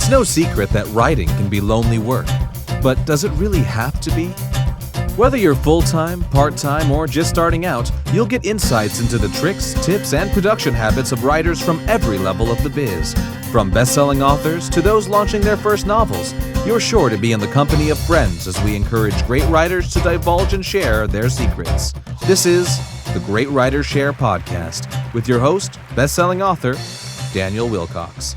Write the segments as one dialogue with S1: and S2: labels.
S1: It's no secret that writing can be lonely work, but does it really have to be? Whether you're full-time, part-time, or just starting out, you'll get insights into the tricks, tips, and production habits of writers from every level of the biz. From best-selling authors to those launching their first novels, you're sure to be in the company of friends as we encourage great writers to divulge and share their secrets. This is the Great Writers Share podcast with your host, best-selling author, Daniel Wilcox.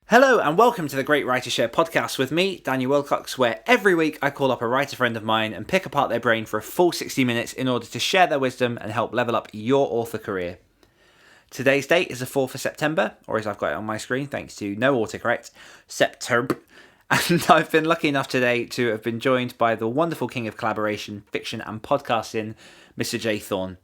S2: Hello and welcome to the Great Writers Share podcast with me, Daniel Wilcox, where every week I call up a writer friend of mine and pick apart their brain for a full 60 minutes in order to share their wisdom and help level up your author career. Today's date is the 4th of September, or as I've got it on my screen, thanks to no autocorrect, September. And I've been lucky enough today to have been joined by the wonderful king of collaboration, fiction and podcasting, Mr. J. Thorn.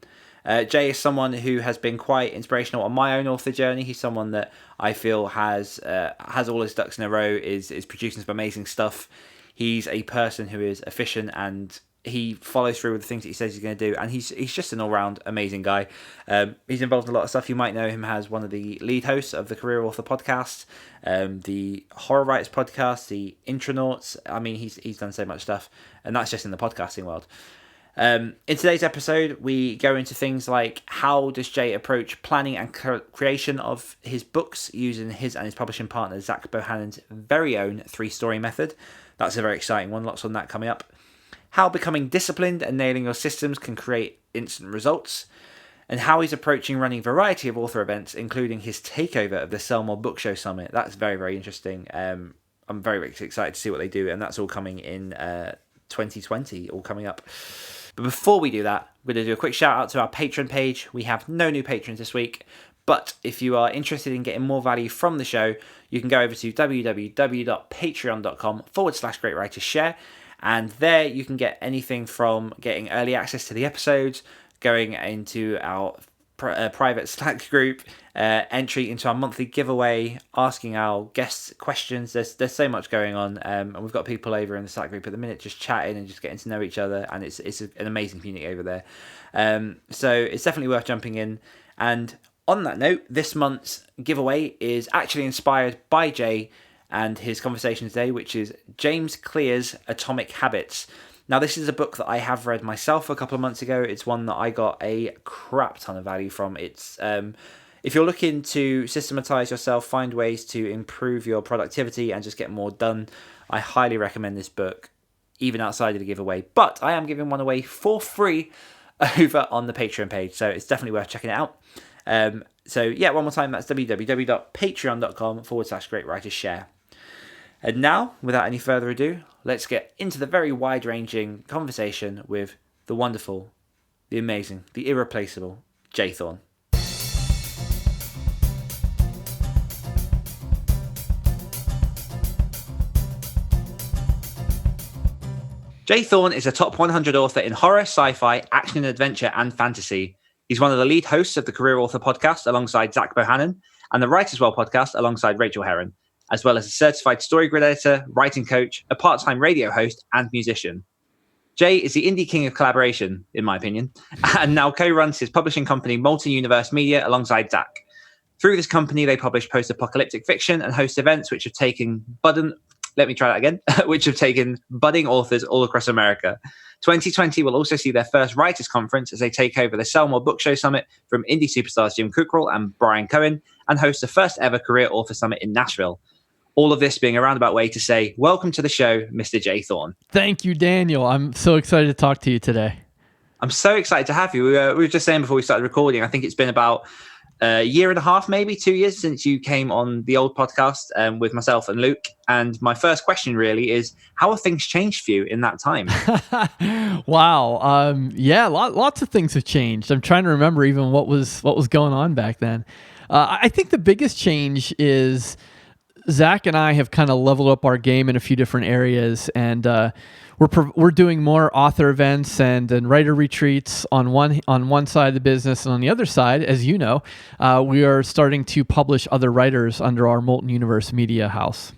S2: Jay is someone who has been quite inspirational on my own author journey. He's someone that I feel has all his ducks in a row, is producing some amazing stuff. He's a person who is efficient and he follows through with the things that he says he's going to do, and he's just an all-round amazing guy. He's involved in a lot of stuff. You might know him as one of the lead hosts of the Career Author podcast, the Horror Writers podcast, the Intronauts. I mean, he's done so much stuff, and that's just in the podcasting world. In today's episode, we go into things like how does Jay approach planning and creation of his books using his and his publishing partner Zach Bohannon's very own 3-story method. That's a very exciting one, lots on that coming up. How becoming disciplined and nailing your systems can create instant results, and how he's approaching running a variety of author events, including his takeover of the Sell More Book Show Summit. That's very, very interesting. I'm very, very excited to see what they do, and that's all coming in 2020, all coming up. But before we do that, we're going to do a quick shout out to our Patreon page. We have no new patrons this week, but if you are interested in getting more value from the show, you can go over to www.patreon.com/greatwritershare, and there you can get anything from getting early access to the episodes, going into our private Slack group, entry into our monthly giveaway, asking our guests questions. There's so much going on, and we've got people over in the Slack group at the minute just chatting and just getting to know each other, and it's an amazing community over there. So it's definitely worth jumping in. And on that note, this month's giveaway is actually inspired by Jay and his conversation today, which is James Clear's Atomic Habits. Now, this is a book that I have read myself a couple of months ago. It's one that I got a crap ton of value from. It's if you're looking to systematize yourself, find ways to improve your productivity and just get more done, I highly recommend this book, even outside of the giveaway. But I am giving one away for free over on the Patreon page, so it's definitely worth checking it out. So yeah, one more time, that's www.patreon.com/greatwritershare. And now, without any further ado, let's get into the very wide-ranging conversation with the wonderful, the amazing, the irreplaceable Jay Thorn. Jay Thorn is a top 100 author in horror, sci-fi, action, adventure, and fantasy. He's one of the lead hosts of the Career Author podcast alongside Zach Bohannon and the Writers Well podcast alongside Rachel Herron, as well as a certified StoryGrid editor, writing coach, a part-time radio host, and musician. Jay is the indie king of collaboration, in my opinion, and now co-runs his publishing company, Molten Universe Media, alongside Zach. Through this company, they publish post-apocalyptic fiction and host events which have taken budding authors all across America. 2020 will also see their first writers' conference as they take over the Sell More Book Show Summit from indie superstars Kukral and Bryan Cohen, and host the first ever Career Author Summit in Nashville. All of this being a roundabout way to say, welcome to the show, Mr. Jay Thorn.
S3: Thank you, Daniel. I'm so excited to talk to you today.
S2: I'm so excited to have you. We were just saying before we started recording, I think it's been about a year and a half, maybe 2 years since you came on the old podcast with myself and Luke. And my first question really is, how have things changed for you in that time?
S3: Wow. Yeah, lots of things have changed. I'm trying to remember even what was going on back then. I think the biggest change is Zach and I have kind of leveled up our game in a few different areas, and we're doing more author events and writer retreats on one side of the business, and on the other side, as you know, we are starting to publish other writers under our Molten Universe Media house.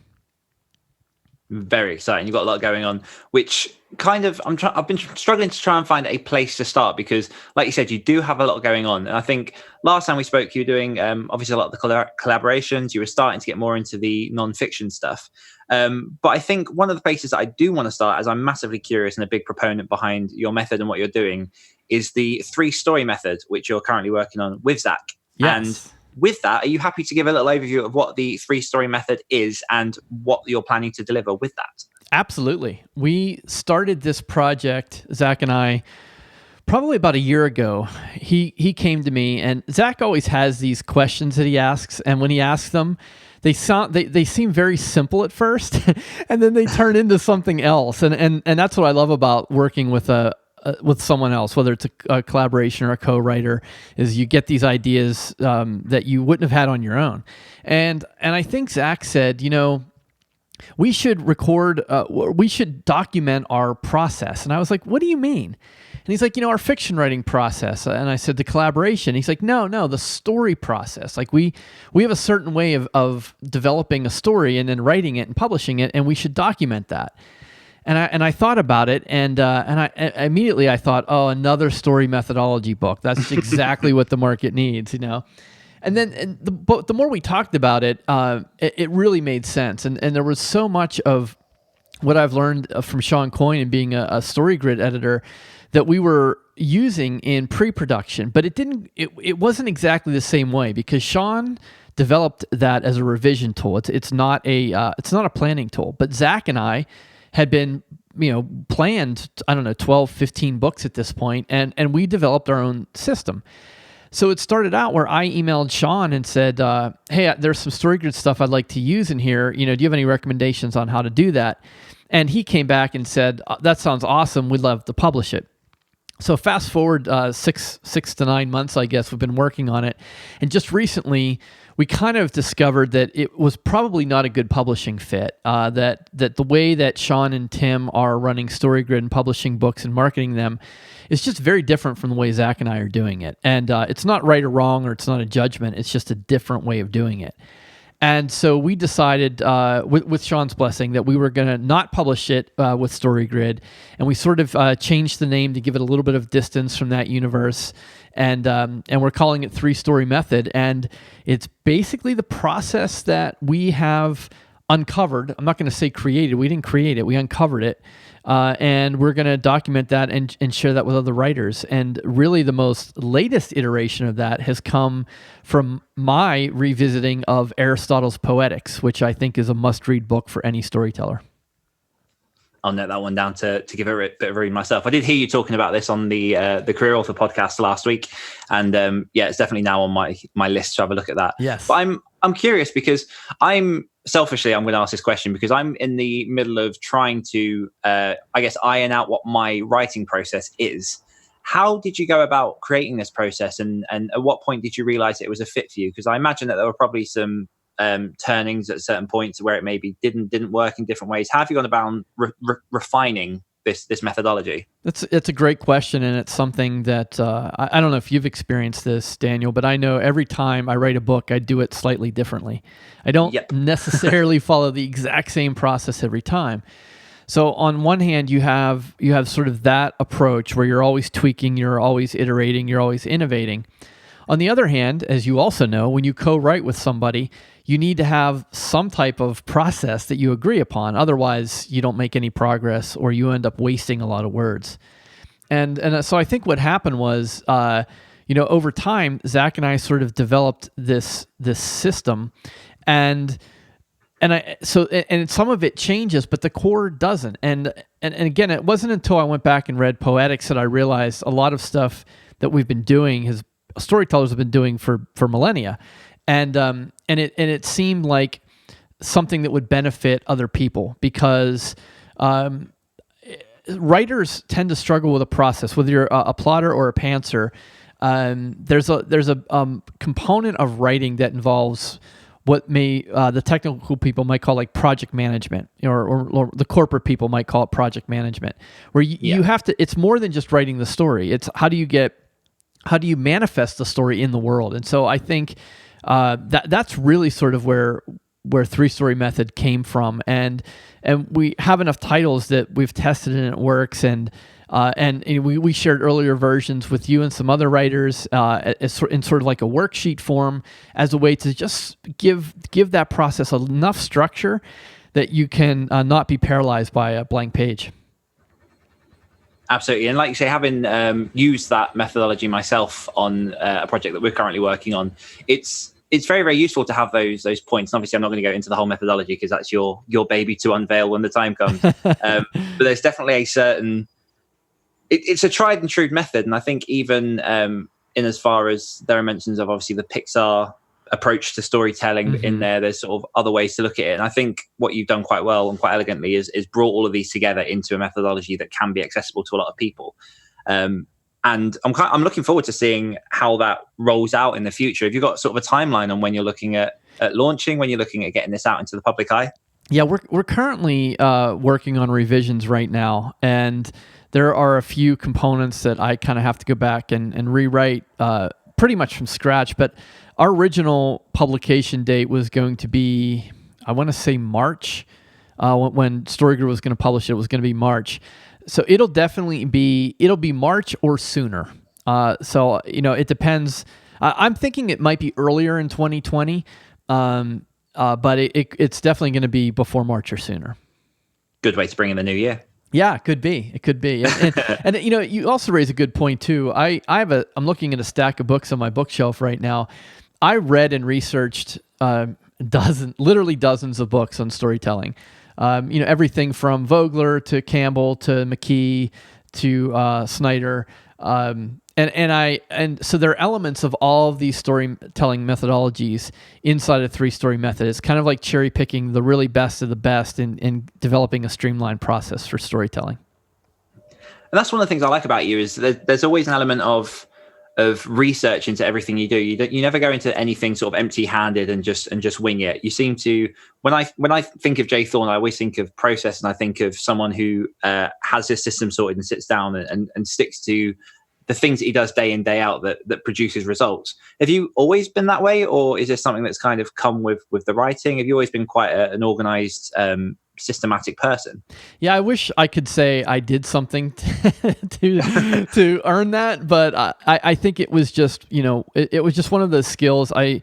S2: Very exciting. You've got a lot going on, which I've been struggling to try and find a place to start because, like you said, you do have a lot going on. And I think last time we spoke, you were doing obviously a lot of the collaborations. You were starting to get more into the non-fiction stuff. But I think one of the places that I do want to start, as I'm massively curious and a big proponent behind your method and what you're doing, is the 3-story method, which you're currently working on with Zach.
S3: Yes.
S2: And with that, are you happy to give a little overview of what the 3-story method is and what you're planning to deliver with that?
S3: Absolutely. We started this project, Zach and I, probably about a year ago. He came to me, and Zach always has these questions that he asks, and when he asks them, they seem very simple at first, and then they turn into something else. And that's what I love about working with someone else, whether it's a collaboration or a co-writer, is you get these ideas that you wouldn't have had on your own. And I think Zach said, we should we should document our process. And I was like, what do you mean? And he's like, our fiction writing process. And I said, the collaboration. He's like, no, the story process. Like we have a certain way of developing a story and then writing it and publishing it, and we should document that. And I thought about it, and I immediately thought, oh, another story methodology book. That's exactly what the market needs, And then the more we talked about it, it really made sense. And there was so much of what I've learned from Cohen and being a StoryGrid editor that we were using in pre-production, but it wasn't exactly the same way because Sean developed that as a revision tool. It's not a planning tool. But Zach and I had been planned, 12, 15 books at this point, and we developed our own system. So it started out where I emailed Sean and said, hey, there's some StoryGrid stuff I'd like to use in here. Do you have any recommendations on how to do that? And he came back and said, that sounds awesome. We'd love to publish it. So fast forward 6 to 9 months, I guess, we've been working on it. And just recently, we kind of discovered that it was probably not a good publishing fit, that the way that Sean and Tim are running StoryGrid and publishing books and marketing them is just very different from the way Zach and I are doing it. And it's not right or wrong, or it's not a judgment. It's just a different way of doing it. And so we decided, with Sean's blessing, that we were going to not publish it with StoryGrid, and we sort of changed the name to give it a little bit of distance from that universe, and we're calling it 3-Story Method, and it's basically the process that we have uncovered. I'm not going to say created. We didn't create it. We uncovered it. And we're going to document that and share that with other writers. And really the most latest iteration of that has come from my revisiting of Aristotle's Poetics, which I think is a must-read book for any storyteller.
S2: I'll note that one down to give it a bit of a read myself. I did hear you talking about this on the Career Author podcast last week, and it's definitely now on my list to have a look at that.
S3: Yes,
S2: but I'm curious because I'm going to ask this question because I'm in the middle of trying to iron out what my writing process is. How did you go about creating this process, and at what point did you realize it was a fit for you? Because I imagine that there were probably some turnings at certain points where it maybe didn't work in different ways. How have you gone about refining this methodology?
S3: It's a great question, and it's something that I don't know if you've experienced this, Daniel, but I know every time I write a book, I do it slightly differently. I don't necessarily follow the exact same process every time. So on one hand, you have sort of that approach where you're always tweaking, you're always iterating, you're always innovating. On the other hand, as you also know, when you co-write with somebody, you need to have some type of process that you agree upon. Otherwise, you don't make any progress, or you end up wasting a lot of words. And so I think what happened was, over time, Zach and I sort of developed this system, and some of it changes, but the core doesn't. And again, it wasn't until I went back and read Poetics that I realized a lot of stuff that we've been doing storytellers have been doing for millennia. And it seemed like something that would benefit other people because writers tend to struggle with a process. Whether you're a plotter or a pantser, there's a component of writing that involves what the technical people might call like project management, or the corporate people might call it project management, where you have to. It's more than just writing the story. It's how do you manifest the story in the world? And so I think that's really sort of where where three-story method came from, and we have enough titles that we've tested and it works, and we shared earlier versions with you and some other writers in sort of like a worksheet form as a way to just give that process enough structure that you can not be paralyzed by a blank page.
S2: Absolutely. And like you say, having used that methodology myself on a project that we're currently working on, it's very, very useful to have those points. And obviously, I'm not going to go into the whole methodology because that's your baby to unveil when the time comes. But there's definitely a certain... It's a tried and true method. And I think even in as far as there are mentions of obviously the Pixar approach to storytelling in there's sort of other ways to look at it. And I think what you've done quite well and quite elegantly is brought all of these together into a methodology that can be accessible to a lot of people. And I'm looking forward to seeing how that rolls out in the future. Have you got sort of a timeline on when you're looking at launching, when you're looking at getting this out into the public eye?
S3: Yeah, we're currently working on revisions right now, and there are a few components that I kind of have to go back and rewrite pretty much from scratch. But our original publication date was going to be, I want to say March. When StoryGrid was going to publish it was going to be March. So it'll be March or sooner. So, it depends. I'm thinking it might be earlier in 2020, but it's definitely going to be before March or sooner.
S2: Good way to bring in the new year.
S3: Yeah, it could be. And you also raise a good point too. I'm looking at a stack of books on my bookshelf right now. I read and researched literally dozens of books on storytelling. Everything from Vogler to Campbell to McKee to Snyder. And so there are elements of all of these storytelling methodologies inside a three-story method. It's kind of like cherry picking the really best of the best in developing a streamlined process for storytelling.
S2: And that's one of the things I like about you is that there's always an element of research into everything you do. You never go into anything sort of empty-handed and just wing it. You seem to, when I think of Jay Thorn, I always think of process, and I think of someone who has his system sorted and sits down and sticks to the things that he does day in, day out that produces results. Have you always been that way, or is this something that's kind of come with the writing? Have you always been quite an organized, systematic person?
S3: Yeah, I wish I could say I did something to earn that, but I think it was just, it was just one of the skills. I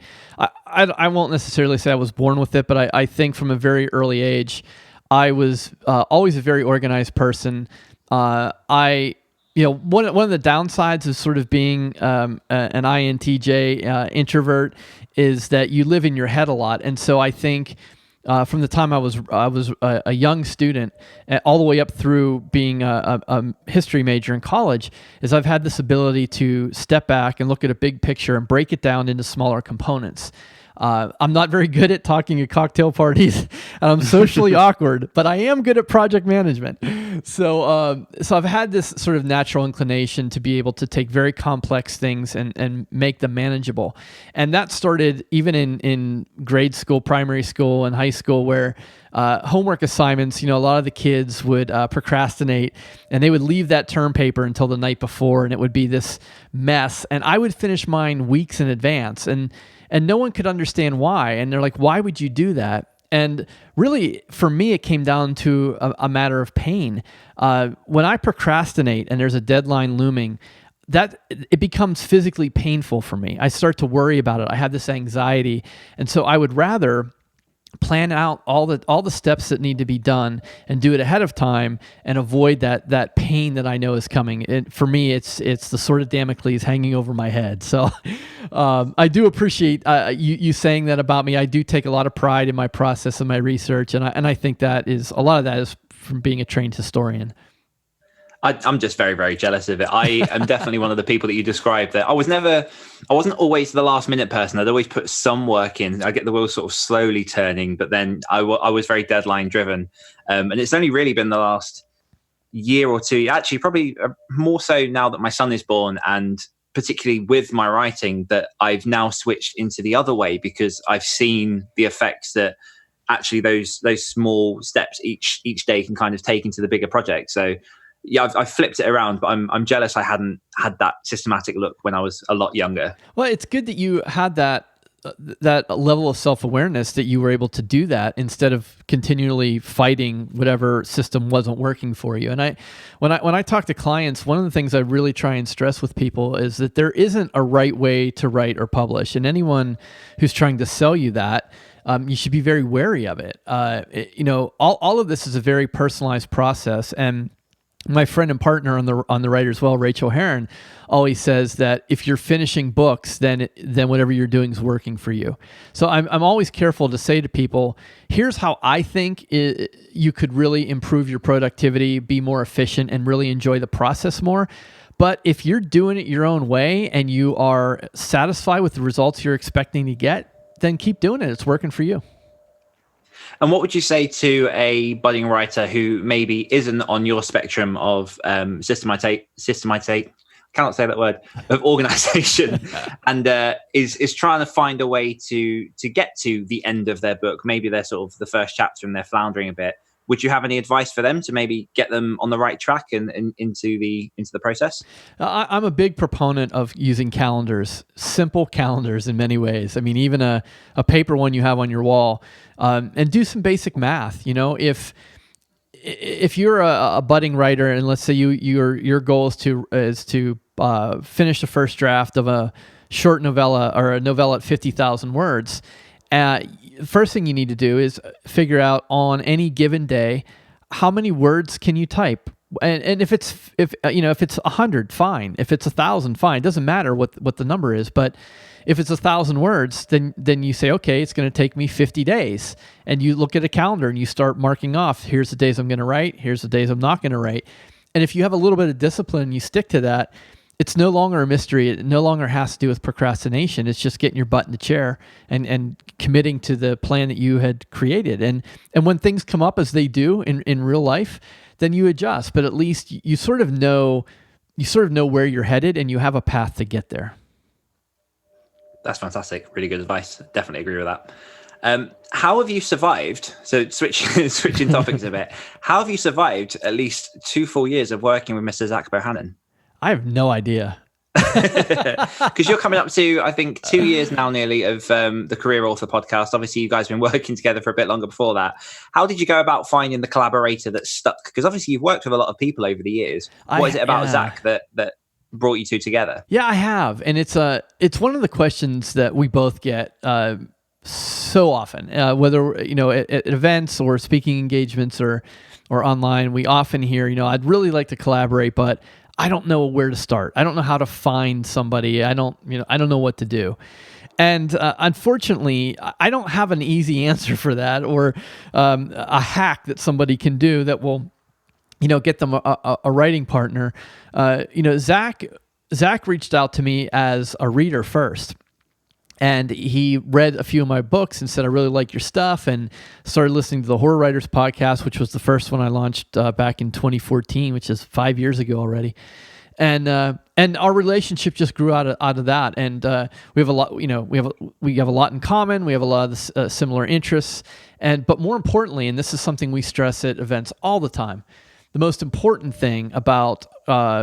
S3: won't necessarily say I was born with it, but I think from a very early age, I was always a very organized person. One of the downsides of sort of being an INTJ introvert is that you live in your head a lot, and so I think from the time I was a young student all the way up through being a history major in college, is I've had this ability to step back and look at a big picture and break it down into smaller components. I'm not very good at talking at cocktail parties, and I'm socially awkward, but I am good at project management. So I've had this sort of natural inclination to be able to take very complex things and make them manageable. And that started even in grade school, primary school, and high school, where homework assignments, a lot of the kids would procrastinate, and they would leave that term paper until the night before, and it would be this mess. And I would finish mine weeks in advance, and no one could understand why. And they're like, why would you do that? And really, for me, it came down to a matter of pain. When I procrastinate and there's a deadline looming, that it becomes physically painful for me. I start to worry about it. I have this anxiety. And so I would rather plan out all the steps that need to be done and do it ahead of time and avoid that pain that I know is coming. For me, it's the sword of Damocles hanging over my head. So I do appreciate you saying that about me. I do take a lot of pride in my process and my research, and I think a lot of that is from being a trained historian.
S2: I'm just very, very jealous of it. I am definitely one of the people that you described that I wasn't always the last minute person. I'd always put some work in. I get the wheels sort of slowly turning, but then I was very deadline driven. And it's only really been the last year or two, actually probably more so now that my son is born, and particularly with my writing, that I've now switched into the other way, because I've seen the effects that actually those small steps each day can kind of take into the bigger project. So yeah, I've flipped it around, but I'm jealous I hadn't had that systematic look when I was a lot younger.
S3: Well, it's good that you had that that level of self-awareness that you were able to do that instead of continually fighting whatever system wasn't working for you. And when I talk to clients, one of the things I really try and stress with people is that there isn't a right way to write or publish. And anyone who's trying to sell you that, you should be very wary of it. All of this is a very personalized process. And my friend and partner on the Writers Well, Rachel Herron, always says that if you're finishing books, then whatever you're doing is working for you. So I'm always careful to say to people, here's how I think you could really improve your productivity, be more efficient, and really enjoy the process more. But if you're doing it your own way and you are satisfied with the results you're expecting to get, then keep doing it. It's working for you.
S2: And what would you say to a budding writer who maybe isn't on your spectrum of systematization, cannot say that word, of organization, and is trying to find a way to get to the end of their book? Maybe they're sort of the first chapter and they're floundering a bit. Would you have any advice for them to maybe get them on the right track and into the process?
S3: I'm a big proponent of using calendars, simple calendars in many ways. I mean, even a paper one you have on your wall, and do some basic math. If you're a budding writer and let's say your goal is to finish the first draft of a short novella or a novella at 50,000 words. First thing you need to do is figure out on any given day, how many words can you type? And if it's 100, fine. If it's 1,000, fine. It doesn't matter what the number is, but if it's 1,000 words, then you say, okay, it's going to take me 50 days. And you look at a calendar and you start marking off, here's the days I'm going to write, here's the days I'm not going to write. And if you have a little bit of discipline and you stick to that, it's no longer a mystery. It no longer has to do with procrastination. It's just getting your butt in the chair and committing to the plan that you had created. And when things come up, as they do in real life, then you adjust. But at least you sort of know where you're headed and you have a path to get there.
S2: That's fantastic. Really good advice. Definitely agree with that. How have you survived? So switching topics a bit. How have you survived at least 2 full years of working with Mr. Zach Bohannon?
S3: I have no idea.
S2: Because you're coming up to, I think, 2 years now nearly of the Career Author podcast. Obviously, you guys have been working together for a bit longer before that. How did you go about finding the collaborator that stuck? Because obviously you've worked with a lot of people over the years. What is it about Zach that brought you two together?
S3: Yeah, I have. And it's one of the questions that we both get so often, whether, at events or speaking engagements or online, we often hear, I'd really like to collaborate, but I don't know where to start. I don't know how to find somebody. I don't know what to do. And unfortunately, I don't have an easy answer for that or a hack that somebody can do that will, get them a writing partner. Zach reached out to me as a reader first. And he read a few of my books and said, I really like your stuff, and started listening to the Horror Writers podcast, which was the first one I launched back in 2014, which is 5 years ago already. And our relationship just grew out of that. And we have a lot, we have a lot in common. We have a lot of similar interests. But more importantly, and this is something we stress at events all the time, the most important thing about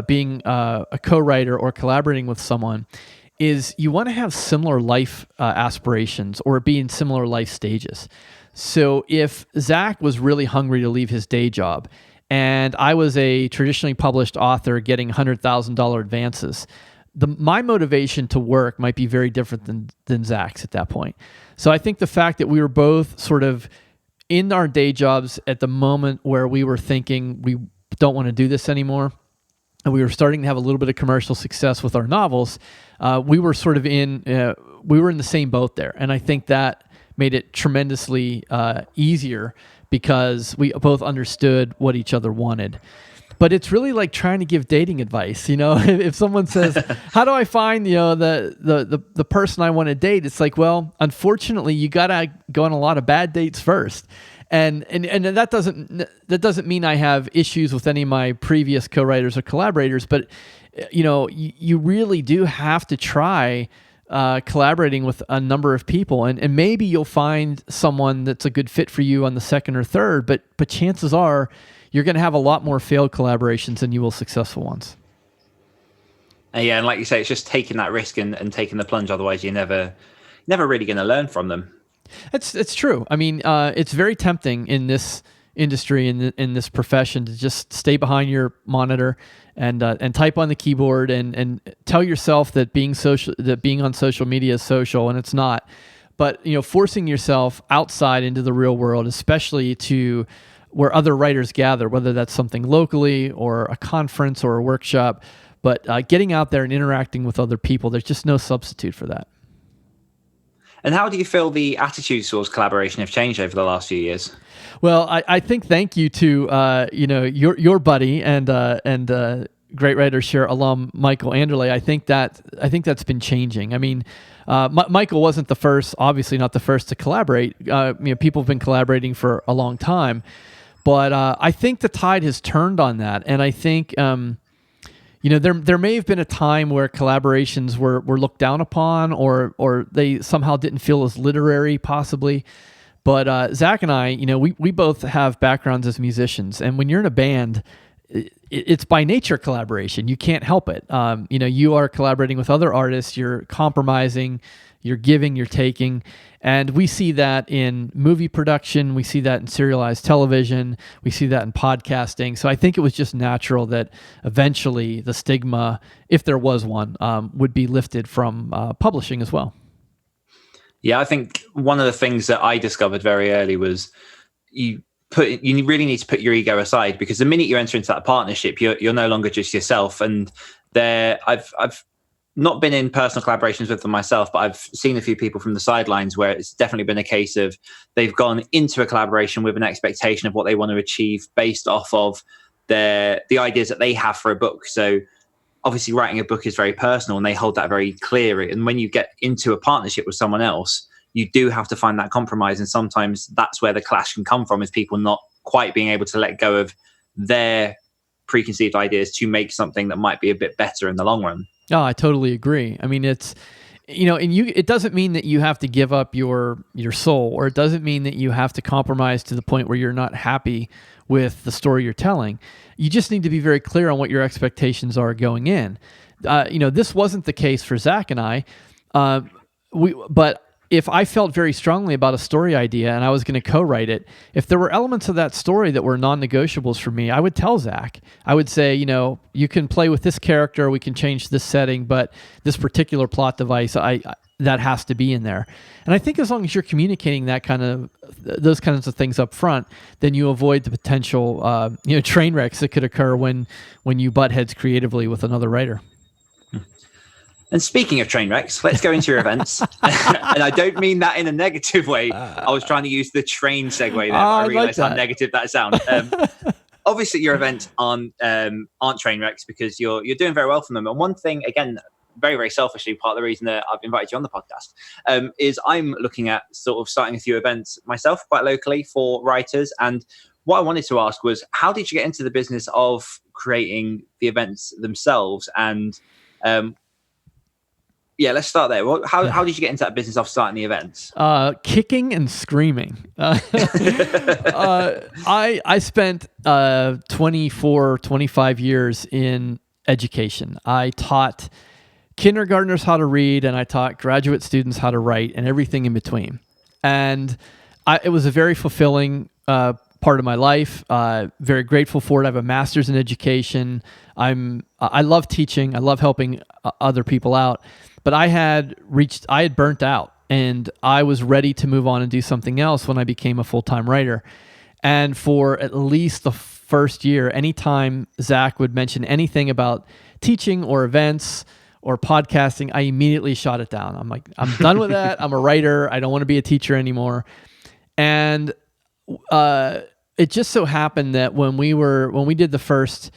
S3: being a co-writer or collaborating with someone is you want to have similar life aspirations or be in similar life stages. So if Zach was really hungry to leave his day job and I was a traditionally published author getting $100,000 advances, my motivation to work might be very different than Zach's at that point. So I think the fact that we were both sort of in our day jobs at the moment where we were thinking we don't want to do this anymore, and we were starting to have a little bit of commercial success with our novels, we were sort of in the same boat there. And I think that made it tremendously easier because we both understood what each other wanted. But it's really like trying to give dating advice. If someone says, how do I find, the person I want to date? It's like, well, unfortunately, you got to go on a lot of bad dates first. And that doesn't mean I have issues with any of my previous co-writers or collaborators, but you really do have to try collaborating with a number of people, and maybe you'll find someone that's a good fit for you on the second or third, but chances are you're going to have a lot more failed collaborations than you will successful ones.
S2: Yeah, and like you say, it's just taking that risk and taking the plunge. Otherwise, you're never never really going to learn from them.
S3: It's true. I mean, it's very tempting in this industry, in this profession, to just stay behind your monitor and type on the keyboard and tell yourself that being on social media is social, and it's not. But forcing yourself outside into the real world, especially to where other writers gather, whether that's something locally or a conference or a workshop, but getting out there and interacting with other people, there's just no substitute for that.
S2: And how do you feel the attitudes towards collaboration have changed over the last few years?
S3: Well, I think thank you to your buddy and great writer share alum Michael Anderle. I think that's been changing. I mean, Michael wasn't the first, obviously not the first to collaborate. People have been collaborating for a long time, but I think the tide has turned on that, and I think. There may have been a time where collaborations were looked down upon, or they somehow didn't feel as literary, possibly. But Zach and I, we both have backgrounds as musicians, and when you're in a band, it's by nature collaboration. You can't help it. You are collaborating with other artists. You're compromising. You're giving. You're taking. And we see that in movie production. We see that in serialized television. We see that in podcasting. So I think it was just natural that eventually the stigma, if there was one, would be lifted from publishing as well.
S2: Yeah, I think one of the things that I discovered very early was you really need to put your ego aside, because the minute you enter into that partnership, you're no longer just yourself. And I've not been in personal collaborations with them myself, but I've seen a few people from the sidelines where it's definitely been a case of they've gone into a collaboration with an expectation of what they want to achieve based off of the ideas that they have for a book. So obviously writing a book is very personal, and they hold that very clear. And when you get into a partnership with someone else, you do have to find that compromise. And sometimes that's where the clash can come from, is people not quite being able to let go of their preconceived ideas to make something that might be a bit better in the long run.
S3: Oh, I totally agree. I mean, it's, it doesn't mean that you have to give up your soul, or it doesn't mean that you have to compromise to the point where you're not happy with the story you're telling. You just need to be very clear on what your expectations are going in. This wasn't the case for Zach and I, but if I felt very strongly about a story idea and I was going to co-write it, if there were elements of that story that were non-negotiables for me, I would tell Zach. I would say, you can play with this character, we can change this setting, but this particular plot device, that has to be in there. And I think as long as you're communicating those kinds of things up front, then you avoid the potential, train wrecks that could occur when you butt heads creatively with another writer.
S2: And speaking of train wrecks, let's go into your events. And I don't mean that in a negative way. I was trying to use the train segue there, but I realized how negative that sounds. Obviously, your events aren't train wrecks, because you're doing very well from them. And one thing, again, very, very selfishly, part of the reason that I've invited you on the podcast is I'm looking at sort of starting a few events myself quite locally for writers. And what I wanted to ask was, how did you get into the business of creating the events themselves? And let's start there. How did you get into that business of starting the events?
S3: Kicking and screaming. I spent 25 years in education. I taught kindergartners how to read, and I taught graduate students how to write, and everything in between. And it was a very fulfilling part of my life. Very grateful for it. I have a master's in education. I love teaching. I love helping other people out. But I had burnt out, and I was ready to move on and do something else when I became a full-time writer. And for at least the first year, anytime Zach would mention anything about teaching or events or podcasting, I immediately shot it down. I'm like, I'm done with that. I'm a writer. I don't want to be a teacher anymore. And it just so happened that when we did the first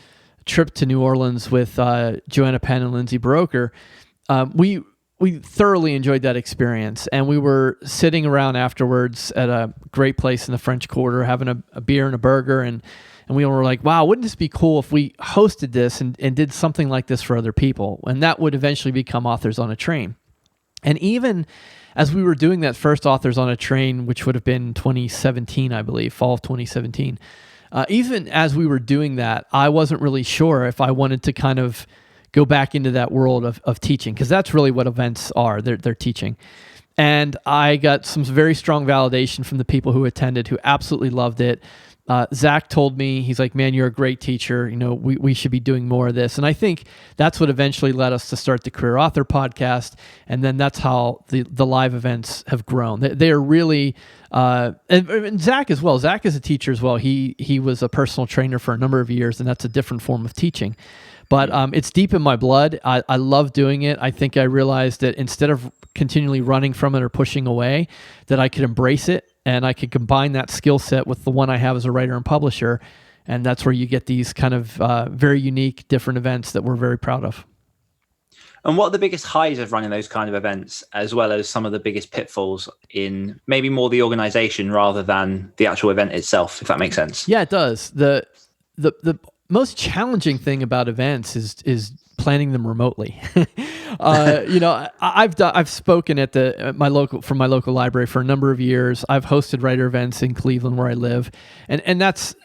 S3: trip to New Orleans with Joanna Penn and Lindsay Broker, we thoroughly enjoyed that experience, and we were sitting around afterwards at a great place in the French Quarter, having a beer and a burger, and we were like, wow, wouldn't this be cool if we hosted this and did something like this for other people? And that would eventually become Authors on a Train. And even as we were doing that first Authors on a Train, which would have been 2017, I believe, fall of 2017, even as we were doing that, I wasn't really sure if I wanted to kind of go back into that world of teaching, because that's really what events are. They're teaching. And I got some very strong validation from the people who attended, who absolutely loved it. Zach told me, he's like, man, you're a great teacher. We should be doing more of this. And I think that's what eventually led us to start the Career Author podcast. And then that's how the live events have grown. They are really, and Zach as well. Zach is a teacher as well. He was a personal trainer for a number of years, and that's a different form of teaching. But it's deep in my blood. I love doing it. I think I realized that instead of continually running from it or pushing away, that I could embrace it. And I could combine that skill set with the one I have as a writer and publisher. And that's where you get these kind of very unique, different events that we're very proud of.
S2: And what are the biggest highs of running those kind of events, as well as some of the biggest pitfalls in maybe more the organization rather than the actual event itself, if that makes sense?
S3: Yeah, it does. The most challenging thing about events is planning them remotely. I've spoken at my local library for a number of years. I've hosted writer events in Cleveland where I live, and that's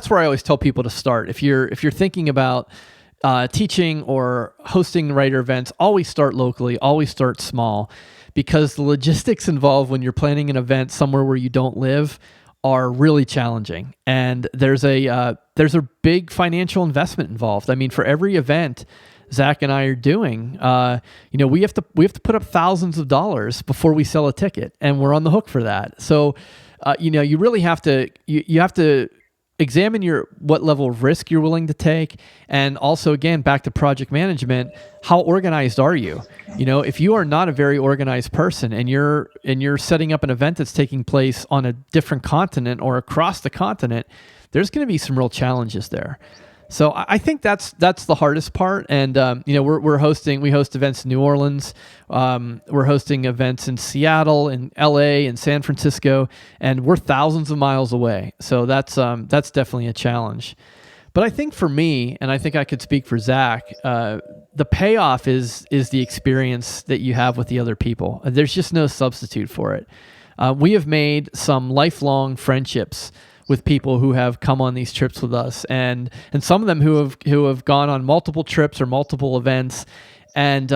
S3: where I always tell people to start. If you're thinking about teaching or hosting writer events, always start locally, always start small, because the logistics involved when you're planning an event somewhere where you don't live are really challenging, and there's a big financial investment involved. I mean, for every event Zach and I are doing, we have to put up thousands of dollars before we sell a ticket, and we're on the hook for that. So, you really have to you have to examine what level of risk you're willing to take, and also, again, back to project management, how organized are you? If you are not a very organized person and you're setting up an event that's taking place on a different continent or across the continent, there's going to be some real challenges there. So I think that's the hardest part. And we host events in New Orleans, we're hosting events in Seattle, in LA, and San Francisco, and we're thousands of miles away. So that's definitely a challenge. But I think for me, and I think I could speak for Zach, the payoff is the experience that you have with the other people. There's just no substitute for it. We have made some lifelong friendships with people who have come on these trips with us, and some of them who have gone on multiple trips or multiple events, and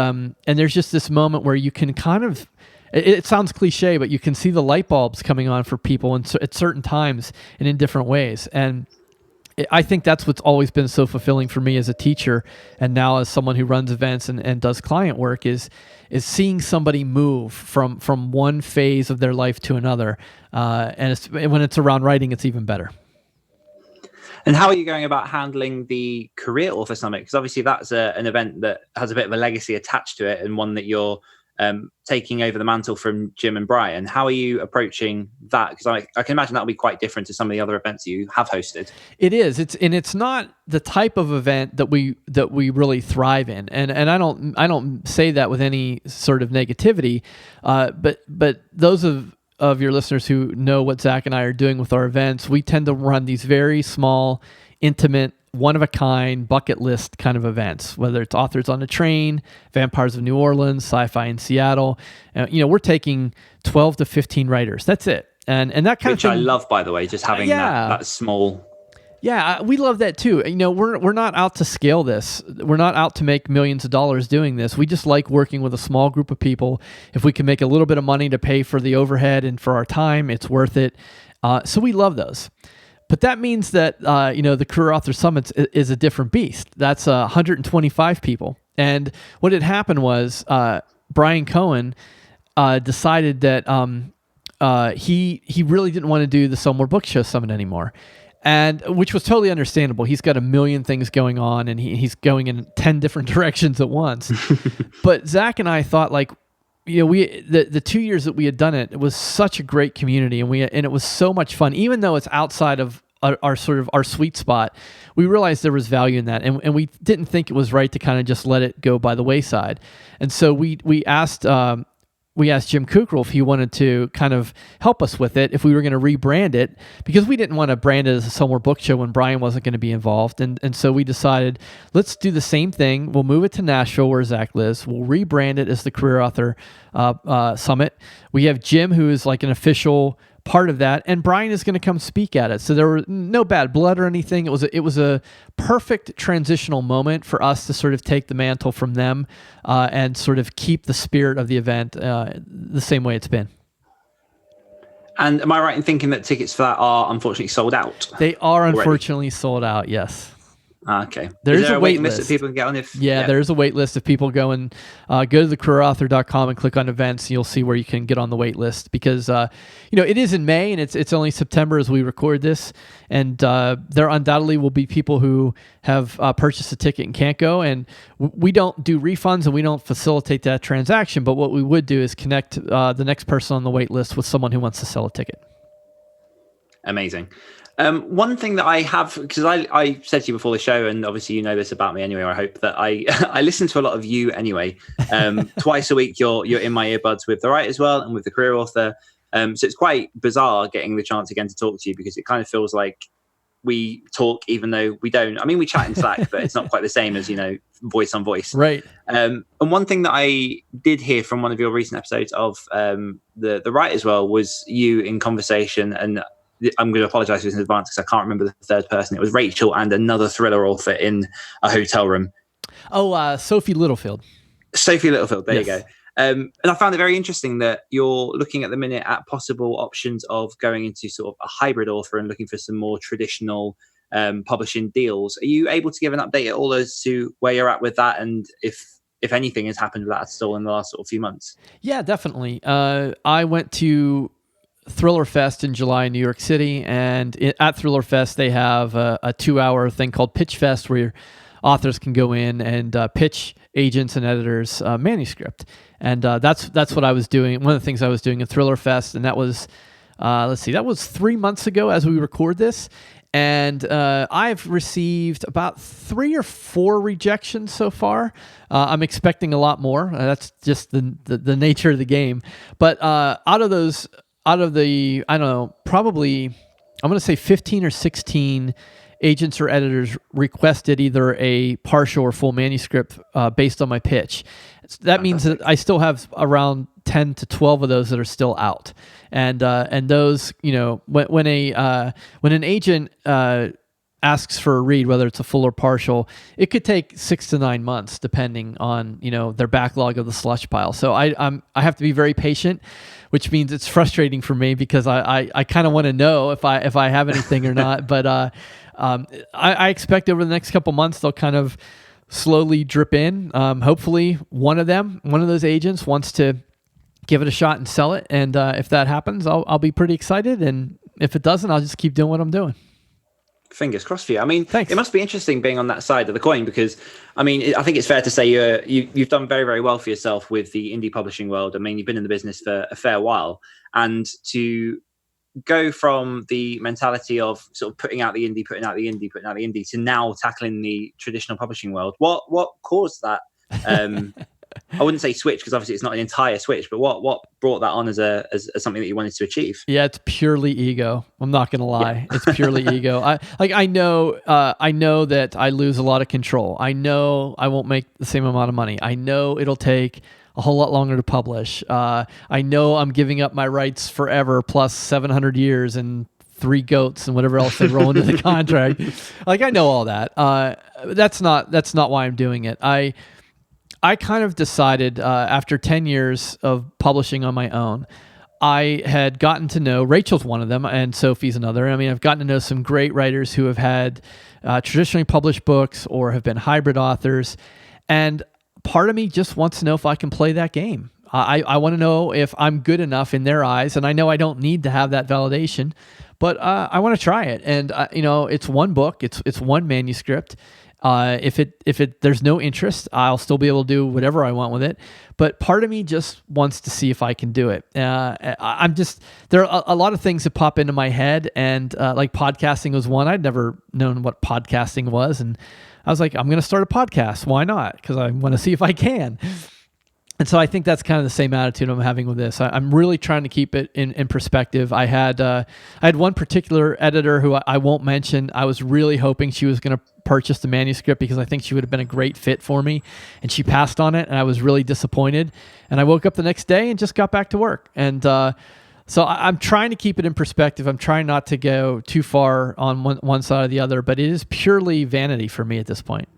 S3: there's just this moment where you can kind of, it sounds cliche, but you can see the light bulbs coming on for people at certain times and in different ways. And I think that's what's always been so fulfilling for me as a teacher, and now as someone who runs events and does client work, is seeing somebody move from one phase of their life to another. And when it's around writing, it's even better.
S2: And how are you going about handling the Career Author Summit? Because obviously that's an event that has a bit of a legacy attached to it, and one that you're taking over the mantle from Jim and Bryan. How are you approaching that? Because I can imagine that'll be quite different to some of the other events you have hosted. It
S3: is. It's not the type of event that we really thrive in, and I don't say that with any sort of negativity. But those of your listeners who know what Zach and I are doing with our events, we tend to run these very small, intimate, one-of-a-kind bucket list kind of events, whether it's Authors on a Train, Vampires of New Orleans, Sci-Fi in Seattle. We're taking 12 to 15 writers. That's it. And that kind
S2: Which
S3: of thing,
S2: I love, by the way, just having that small.
S3: Yeah, we love that too. We're not out to scale this. We're not out to make millions of dollars doing this. We just like working with a small group of people. If we can make a little bit of money to pay for the overhead and for our time, it's worth it. So we love those. But that means that, the Career Author Summit is a different beast. That's 125 people. And what had happened was Bryan Cohen decided that he really didn't want to do the Somewhere Book Show Summit anymore, and which was totally understandable. He's got a million things going on, and he's going in 10 different directions at once. But Zach and I thought, the 2 years that we had done it was such a great community, and it was so much fun. Even though it's outside of our sweet spot, we realized there was value in that, and we didn't think it was right to kind of just let it go by the wayside. And so we asked Jim Kukral if he wanted to kind of help us with it, if we were going to rebrand it, because we didn't want to brand it as a Somewhere Book Show when Bryan wasn't going to be involved. And so we decided, let's do the same thing. We'll move it to Nashville where Zach lives. We'll rebrand it as the Career Author Summit. We have Jim, who is like an official part of that, and Bryan is going to come speak at it. So there were no bad blood or anything. It was a perfect transitional moment for us to sort of take the mantle from them and sort of keep the spirit of the event the same way it's been.
S2: And am I right in thinking that tickets for that are unfortunately sold out?
S3: They are unfortunately sold out, yes.
S2: Okay.
S3: There's a wait
S2: list
S3: list
S2: that people can get on if...
S3: Yeah, there's a wait list. If people go and go to thecareerauthor.com and click on events, you'll see where you can get on the wait list because, it is in May and it's only September as we record this. And there undoubtedly will be people who have purchased a ticket and can't go. And we don't do refunds and we don't facilitate that transaction. But what we would do is connect the next person on the wait list with someone who wants to sell a ticket.
S2: Amazing. One thing that I have, because I said to you before the show, and obviously you know this about me anyway, I hope that I listen to a lot of you anyway. Twice a week you're in my earbuds with the Write as well and with the Career Author. So it's quite bizarre getting the chance again to talk to you because it kind of feels like we talk even though we don't. I mean, we chat in Slack, but it's not quite the same as, voice on voice.
S3: Right.
S2: And one thing that I did hear from one of your recent episodes of the Write as well was you in conversation, and I'm going to apologize for this in advance because I can't remember the third person. It was Rachel and another thriller author in a hotel room.
S3: Oh, Sophie Littlefield.
S2: Sophie Littlefield. There
S3: Yes.
S2: you go. And I found it very interesting that you're looking at the minute at possible options of going into sort of a hybrid author and looking for some more traditional publishing deals. Are you able to give an update at all as to where you're at with that and if anything has happened with that still in the last sort of few months?
S3: Yeah, definitely. I went to Thriller Fest in July in New York City, and at Thriller Fest they have a 2-hour thing called Pitch Fest where your authors can go in and pitch agents and editors manuscript, and that's what I was doing. One of the things I was doing at Thriller Fest, and that was that was 3 months ago as we record this, and I've received about 3 or 4 rejections so far. I'm expecting a lot more. That's just the nature of the game, but out of the, I don't know, probably, I'm going to say 15 or 16 agents or editors requested either a partial or full manuscript based on my pitch. So that means that I still have around 10 to 12 of those that are still out. And those, when an agent asks for a read, whether it's a full or partial, it could take 6 to 9 months depending on, their backlog of the slush pile. So I have to be very patient, which means it's frustrating for me because I kind of want to know if I have anything or not. But I expect over the next couple months they'll kind of slowly drip in. Hopefully one of those agents wants to give it a shot and sell it. And if that happens, I'll be pretty excited. And if it doesn't, I'll just keep doing what I'm doing.
S2: Fingers crossed for you. I mean,
S3: Thanks.
S2: It must be interesting being on that side of the coin because, I mean, I think it's fair to say you've done very, very well for yourself with the indie publishing world. I mean, you've been in the business for a fair while, and to go from the mentality of sort of putting out the indie to now tackling the traditional publishing world. What caused that? I wouldn't say switch because obviously it's not an entire switch, but what brought that on as something that you wanted to achieve?
S3: Yeah, it's purely ego. I'm not gonna lie, It's purely ego. I know that I lose a lot of control. I know I won't make the same amount of money. I know it'll take a whole lot longer to publish. I know I'm giving up my rights forever plus 700 years and 3 goats and whatever else they roll into the contract. I know all that. That's not why I'm doing it. I kind of decided after 10 years of publishing on my own, I had gotten to know, Rachel's one of them and Sophie's another. I mean, I've gotten to know some great writers who have had traditionally published books or have been hybrid authors. And part of me just wants to know if I can play that game. I want to know if I'm good enough in their eyes. And I know I don't need to have that validation, but I want to try it. And, it's one book, it's one manuscript. If there's no interest, I'll still be able to do whatever I want with it. But part of me just wants to see if I can do it. There are a lot of things that pop into my head, and like podcasting was one. I'd never known what podcasting was, and I was like, I'm going to start a podcast. Why not? Because I want to see if I can. And so I think that's kind of the same attitude I'm having with this. I'm really trying to keep it in perspective. I had one particular editor who I won't mention. I was really hoping she was going to purchase the manuscript because I think she would have been a great fit for me, and she passed on it, and I was really disappointed. And I woke up the next day and just got back to work. And So I'm trying to keep it in perspective. I'm trying not to go too far on one side or the other, but it is purely vanity for me at this point.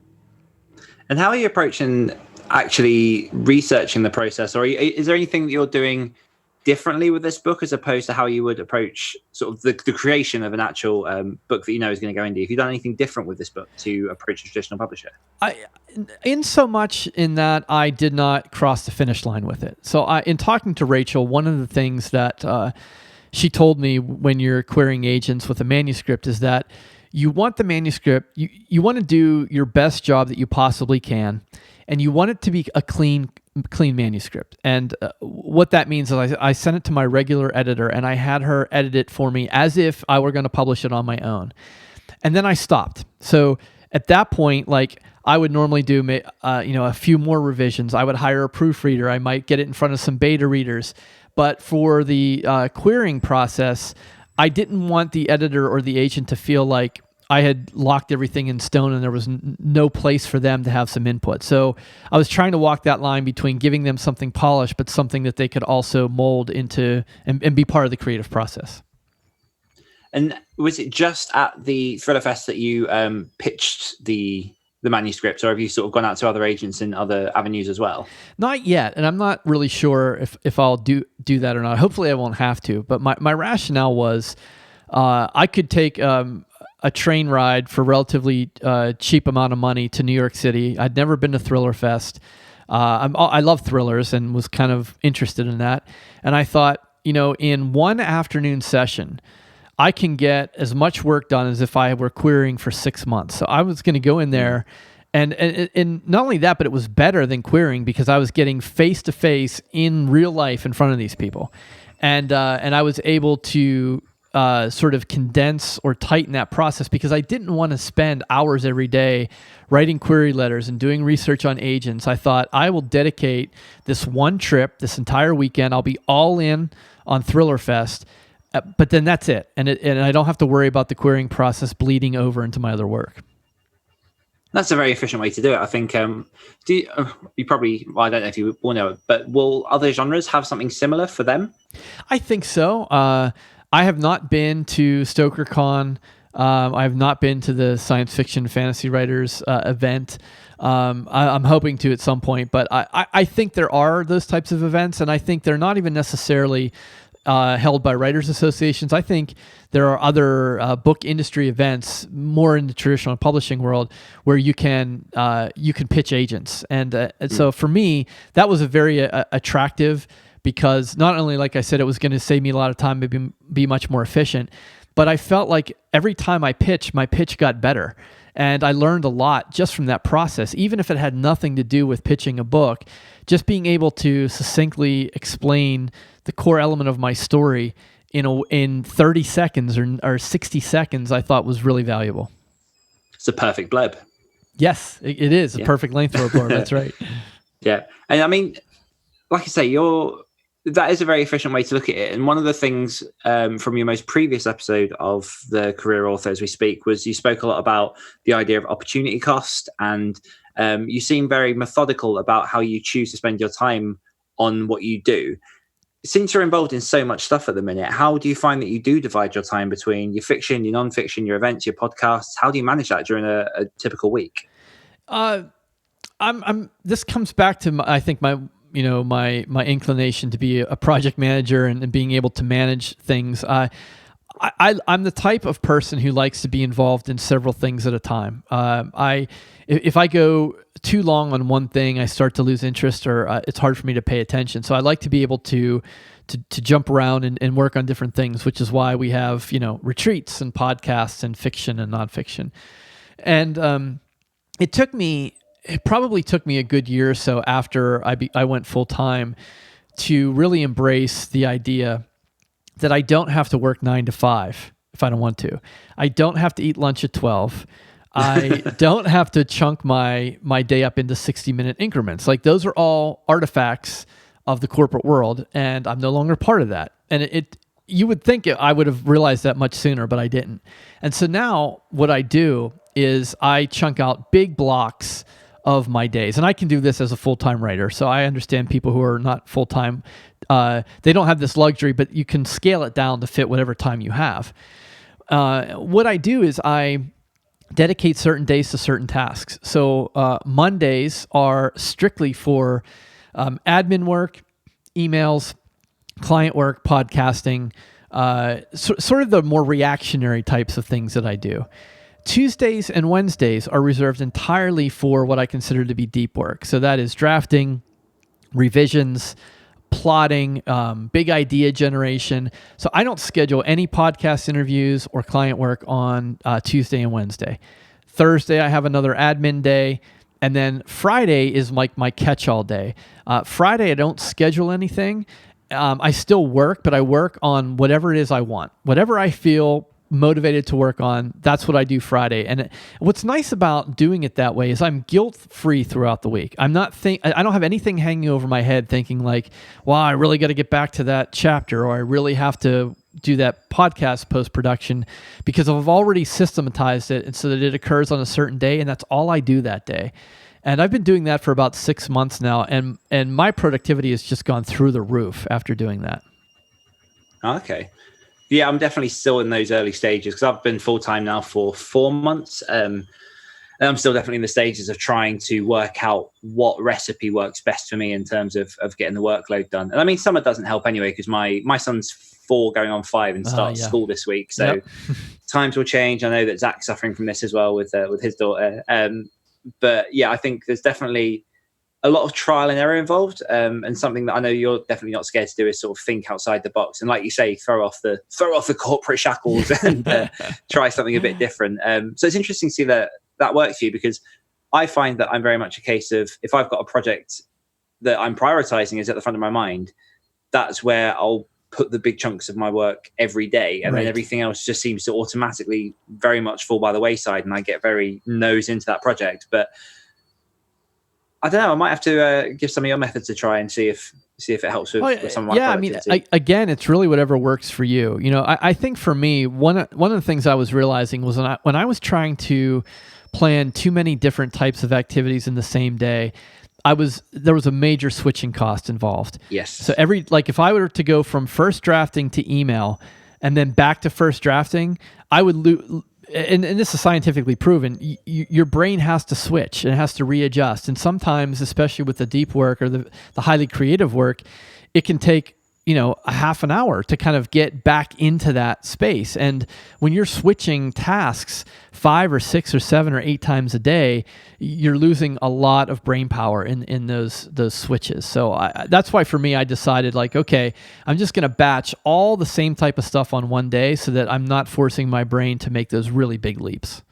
S2: And how are you approaching actually researching the process? Or is there anything that you're doing differently with this book as opposed to how you would approach sort of the creation of an actual book that you know is going to go indie? Have you done anything different with this book to approach a traditional publisher?
S3: In so much in that I did not cross the finish line with it. So in talking to Rachel, one of the things that she told me when you're querying agents with a manuscript is that you want the manuscript, you want to do your best job that you possibly can, and you want it to be a clean manuscript. And what that means is I sent it to my regular editor, and I had her edit it for me as if I were going to publish it on my own. And then I stopped. So at that point, like, I would normally do a few more revisions. I would hire a proofreader. I might get it in front of some beta readers. But for the querying process, I didn't want the editor or the agent to feel like I had locked everything in stone and there was no place for them to have some input. So I was trying to walk that line between giving them something polished, but something that they could also mold into and be part of the creative process.
S2: And was it just at the Thriller Fest that you pitched the manuscript, or have you sort of gone out to other agents in other avenues as well?
S3: Not yet, and I'm not really sure if I'll do that or not. Hopefully I won't have to, but my rationale was I could take a train ride for relatively cheap amount of money to New York City. I'd never been to Thriller Fest. I love thrillers and was kind of interested in that. And I thought, in one afternoon session, I can get as much work done as if I were querying for 6 months. So I was going to go in there, and not only that, but it was better than querying because I was getting face-to-face in real life in front of these people. And I was able to sort of condense or tighten that process because I didn't want to spend hours every day writing query letters and doing research on agents. I thought I will dedicate this one trip, this entire weekend. I'll be all in on Thriller Fest, but then that's it. And I don't have to worry about the querying process bleeding over into my other work.
S2: That's a very efficient way to do it. I think you probably, well, I don't know if you will know it, but will other genres have something similar for them?
S3: I think so. I have not been to StokerCon. I have not been to the science fiction fantasy writers event. I'm hoping to at some point, but I think there are those types of events, and I think they're not even necessarily held by writers associations. I think there are other book industry events, more in the traditional publishing world, where you can pitch agents, and so for me, that was a very attractive. Because not only, like I said, it was going to save me a lot of time, maybe be much more efficient, but I felt like every time I pitched, my pitch got better. And I learned a lot just from that process, even if it had nothing to do with pitching a book. Just being able to succinctly explain the core element of my story in 30 seconds or 60 seconds, I thought was really valuable.
S2: It's a perfect blurb.
S3: Yes, it is a perfect length for a blurb. That's right.
S2: Yeah. And I mean, like I say, that is a very efficient way to look at it. And one of the things from your most previous episode of the Career Author As We Speak was you spoke a lot about the idea of opportunity cost, and you seem very methodical about how you choose to spend your time on what you do. Since you're involved in so much stuff at the minute, how do you find that you do divide your time between your fiction, your non-fiction, your events, your podcasts? How do you manage that during a typical week?
S3: This comes back to my inclination to be a project manager and being able to manage things. I'm the type of person who likes to be involved in several things at a time. If I go too long on one thing, I start to lose interest, or it's hard for me to pay attention. So I like to be able to jump around and work on different things, which is why we have retreats and podcasts and fiction and nonfiction. And it probably took me a good year or so after I went full time to really embrace the idea that I don't have to work 9 to 5 if I don't want to. I don't have to eat lunch at 12. I don't have to chunk my day up into 60-minute increments. Like, those are all artifacts of the corporate world, and I'm no longer part of that. And you would think I would have realized that much sooner, but I didn't. And so now what I do is I chunk out big blocks of my days. And I can do this as a full-time writer. So I understand people who are not full-time they don't have this luxury, but you can scale it down to fit whatever time you have. What I do is I dedicate certain days to certain tasks. So Mondays are strictly for admin work, emails, client work, podcasting, sort of the more reactionary types of things that I do. Tuesdays and Wednesdays are reserved entirely for what I consider to be deep work. So that is drafting, revisions, plotting, big idea generation. So I don't schedule any podcast interviews or client work on Tuesday and Wednesday. Thursday, I have another admin day. And then Friday is like my catch-all day. Friday, I don't schedule anything. I still work, but I work on whatever it is I want. Whatever I feel motivated to work on, that's what I do Friday. And what's nice about doing it that way is I'm guilt-free throughout the week. I don't have anything hanging over my head thinking like, well, I really got to get back to that chapter, or I really have to do that podcast post-production, because I've already systematized it and so that it occurs on a certain day, and that's all I do that day. And I've been doing that for about 6 months now, and my productivity has just gone through the roof after doing that.
S2: Okay. Yeah, I'm definitely still in those early stages because I've been full-time now for 4 months. And I'm still definitely in the stages of trying to work out what recipe works best for me in terms of getting the workload done. And I mean, summer doesn't help anyway because my son's 4 going on 5 and starts school this week. So times will change. I know that Zach's suffering from this as well with his daughter. But yeah, I think there's definitely a lot of trial and error involved, and something that I know you're definitely not scared to do is sort of think outside the box and, like you say, throw off the corporate shackles and try something a bit different. So it's interesting to see that works for you, because I find that I'm very much a case of, if I've got a project that I'm prioritizing is at the front of my mind, that's where I'll put the big chunks of my work every day, and then everything else just seems to automatically very much fall by the wayside, and I get very nose into that project. But I don't know, I might have to give some of your methods a try and see if it helps with some of my productivity.
S3: I mean, again, it's really whatever works for you. You know, I think for me, one of the things I was realizing was when I was trying to plan too many different types of activities in the same day, there was a major switching cost involved.
S2: Yes.
S3: So if I were to go from first drafting to email and then back to first drafting, I would lose. And this is scientifically proven, your brain has to switch and it has to readjust. And sometimes, especially with the deep work or the highly creative work, it can take, a half an hour to kind of get back into that space. And when you're switching tasks 5 or 6 or 7 or 8 times a day, you're losing a lot of brain power in those switches. So that's why for me, I decided okay, I'm just going to batch all the same type of stuff on one day so that I'm not forcing my brain to make those really big leaps.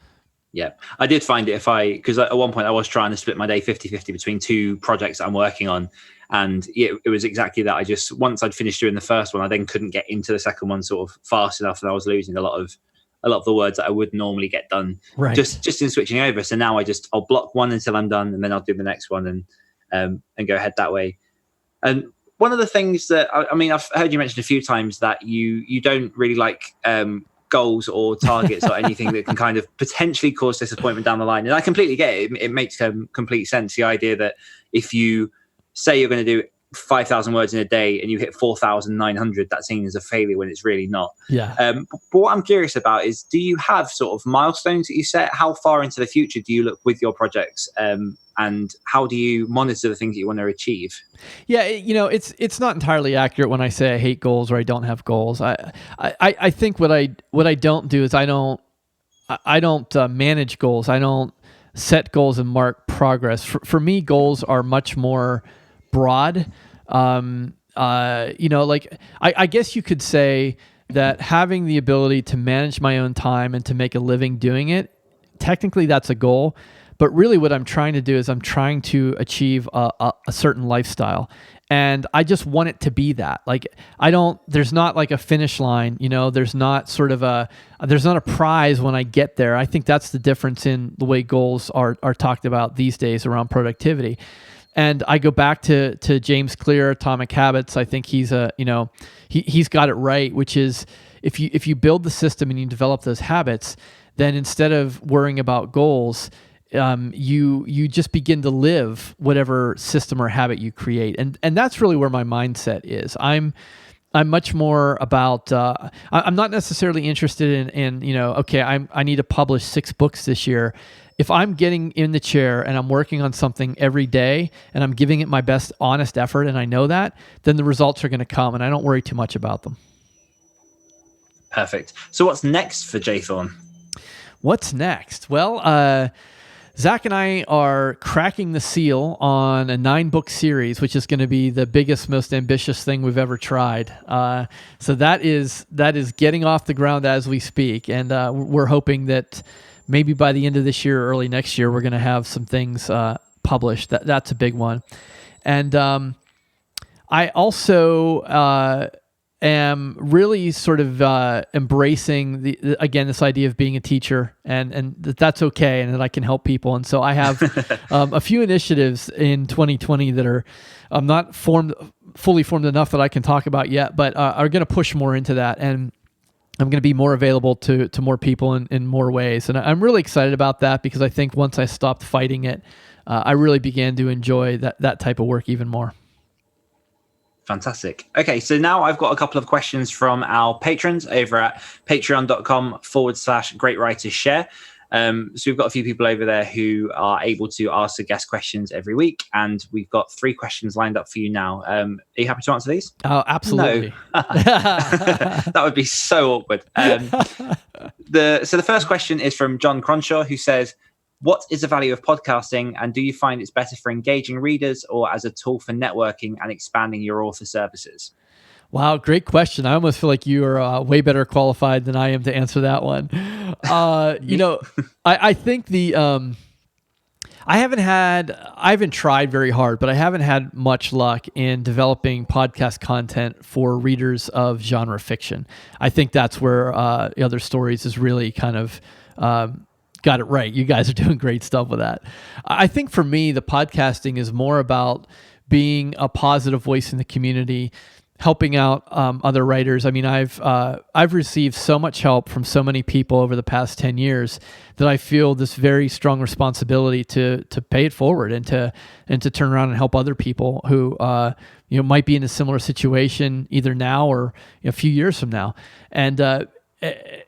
S2: Yeah, I did find it because at one point I was trying to split my day 50-50 between 2 projects that I'm working on. And it was exactly that. Once I'd finished doing the first one, I then couldn't get into the second one sort of fast enough, and I was losing a lot of the words that I would normally get done just in switching over. So now I'll block one until I'm done, and then I'll do the next one and go ahead that way. And one of the things that I've heard you mention a few times that you don't really like goals or targets or anything that can kind of potentially cause disappointment down the line. And I completely get it. It makes complete sense. The idea that if you say you're going to do 5,000 words in a day and you hit 4,900, that's seen as a failure when it's really not.
S3: Yeah.
S2: But what I'm curious about is, do you have sort of milestones that you set? How far into the future do you look with your projects? And how do you monitor the things that you want to achieve?
S3: Yeah, it's not entirely accurate when I say I hate goals or I don't have goals. I think what I don't do is I don't manage goals. I don't set goals and mark progress. For me, goals are much more broad. I guess you could say that having the ability to manage my own time and to make a living doing it, technically that's a goal. But really what I'm trying to do is I'm trying to achieve a certain lifestyle. And I just want it to be that. There's not like a finish line, there's not there's not a prize when I get there. I think that's the difference in the way goals are talked about these days around productivity. And I go back to James Clear, Atomic Habits. I think he's he's got it right, which is if you build the system and you develop those habits, then instead of worrying about goals, you just begin to live whatever system or habit you create, and that's really where my mindset is. I'm much more about. I'm not necessarily interested in okay, I need to publish 6 books this year. If I'm getting in the chair and I'm working on something every day and I'm giving it my best honest effort, and I know that, then the results are going to come, and I don't worry too much about them.
S2: Perfect. So what's next for J. Thorn?
S3: What's next? Well, Zach and I are cracking the seal on a 9-book series, which is going to be the biggest, most ambitious thing we've ever tried. So that is getting off the ground as we speak, and we're hoping that maybe by the end of this year or early next year, we're going to have some things published. That's a big one. And I also am really sort of embracing this idea of being a teacher, and that's okay, and that I can help people. And so I have a few initiatives in 2020 that are not fully formed enough that I can talk about yet, but are going to push more into that. And I'm going to be more available to more people in more ways. And I'm really excited about that, because I think once I stopped fighting it, I really began to enjoy that type of work even more.
S2: Fantastic. Okay, so now I've got a couple of questions from our patrons over at patreon.com/greatwritersshare. So we've got a few people over there who are able to ask the guest questions every week, and we've got 3 questions lined up for you now. Are you happy to answer these?
S3: Oh, absolutely.
S2: No. That would be so awkward. So the first question is from John Cronshaw, who says, what is the value of podcasting, and do you find it's better for engaging readers or as a tool for networking and expanding your author services?
S3: Wow, great question. I almost feel like you are way better qualified than I am to answer that one. I think I haven't tried very hard, but I haven't had much luck in developing podcast content for readers of genre fiction. I think that's where Other Stories is really kind of got it right. You guys are doing great stuff with that. I think for me, the podcasting is more about being a positive voice in the community, helping out other writers. I mean, I've received so much help from so many people over the past 10 years that I feel this very strong responsibility to pay it forward and to turn around and help other people who might be in a similar situation either now or a few years from now. And